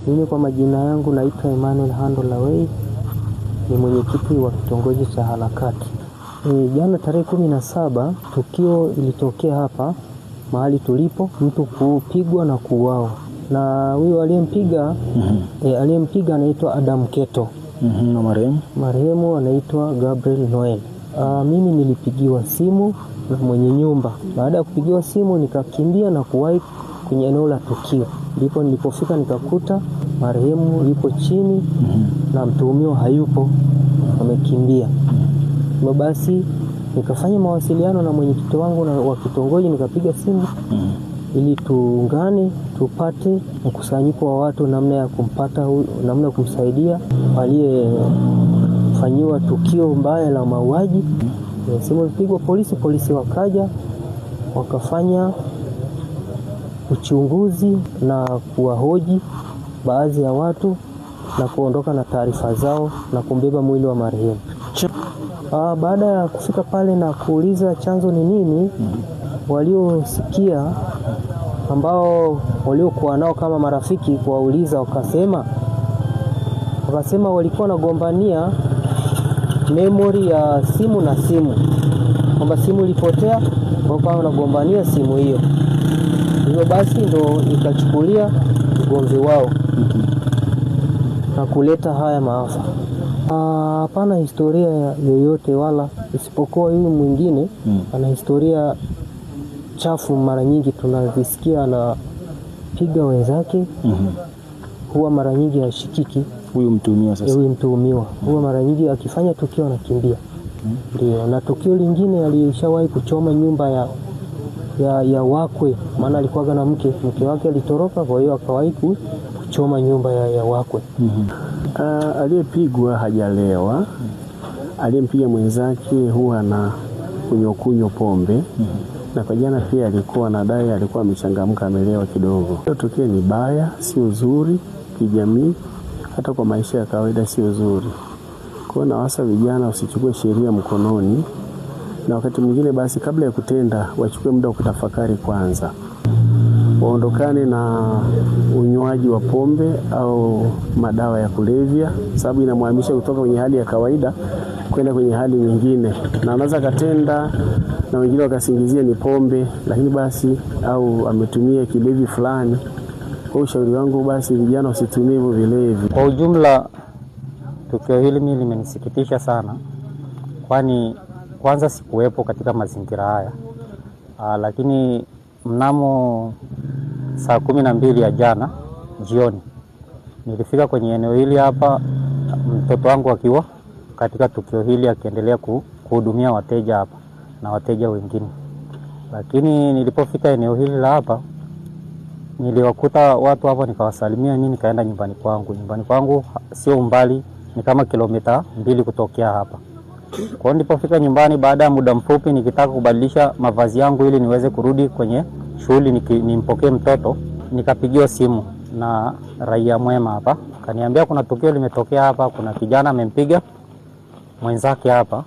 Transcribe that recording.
Mimi kwa majina yangu naitwa Emmanuel Handolaway, ni mwenyekiti wa kitongoji cha Harakati. Jana tarehe 17 tukio ilitokea hapa mahali tulipo, mtu kupigwa na kuuawa. Na huyo aliyempiga anaitwa Adam Keto. Na marehemu anaitwa Gabriel Noel. Mimi nilipigiwa simu na mwenye nyumba. Baada ya kupigiwa simu nikakimbia na kuwahi kwenye eneo la tukio. Ndipo nilipofika nikakuta marehemu yupo chini na mtuhumiwa hayupo, amekimbia. Basi nikafanya mawasiliano na mwenyekiti wangu wa kitongoji, nikapiga simu ili tuungane tupate mkusanyiko wa watu, namna ya kumpata, namna ya kumsaidia aliyefanyiwa tukio mbaya la mauaji. Simu ilipigwa polisi wakaja wakafanya uchunguzi na kuwahoji baadhi ya watu na kuondoka na taarifa zao na kumbeba mwili wa marehemu. Baada ya kufika pale na kuuliza chanzo ni nini, waliosikia ambao waliokuwa nao kama marafiki kuwauliza, wakasema walikuwa wanagombania memory ya simu na simu, kwamba simu ilipotea, wakawa wanagombania simu hiyo. Hivyo basi ndo ikachukulia ugomvi wao na kuleta haya maafa. Hapana historia yoyote wala isipokuwa huyu mwingine ana historia chafu. Mara nyingi tunavisikia anapiga wenzake, huwa mara nyingi hashikiki. Huyu mtuhumiwa sasa. Huyu mtuhumiwa huwa mara nyingi akifanya tukio anakimbia. Ndio. Na tukio lingine alishawahi kuchoma nyumba ya wakwe, maana alikuwa na mke wake alitoroka, kwa hiyo akawahi kuchoma nyumba ya wakwe. Aliyepigwa hajalewa. Aliyempiga mwenzake huwa na kunywa pombe. Na kwa jana pia alikuwa anadai alikuwa amechangamka, amelewa kidogo. Tukio ni baya, sio zuri kijamii, hata kwa maisha ya kawaida sio zuri. Kwa na wasa vijana usichukue sheria mkononi, na wakati mwingine basi kabla ya kutenda wachukue muda wa kutafakari kwanza. Waondokane na unywaji wa pombe au madawa ya kulevya, sababu inamhamisha kutoka kwenye hali ya kawaida kwenda kwenye hali nyingine, na anaweza katenda na wengine wakasingizia ni pombe, lakini basi au ametumia kilevi fulani. Kwa ushauri wangu basi vijana wasitumie hivyo vilevi. Kwa ujumla tukio hili mimi limenisikitisha sana, kwani kwanza sikuwepo katika mazingira haya. Lakini mnamo saa 12 ya jana jioni nilifika kwenye eneo hili hapa, mtoto wangu akiwa katika tukio hili akiendelea kuhudumia wateja hapa na wateja wengine. Lakini nilipofika eneo hili la hapa niliwakuta watu hapa, nikawasalimia nikaenda nyumbani kwangu. Nyumbani kwangu sio umbali, ni kama kilomita 2 kutokea hapa. Kwa hiyo nilipofika nyumbani, baada ya muda mfupi nikitaka kubadilisha mavazi yangu ili niweze kurudi kwenye shughuli nimpokee mtoto, nikapigiwa simu na raia mwema hapa. Kaniambia kuna tukio limetokea hapa, kuna kijana amempiga mwenzake hapa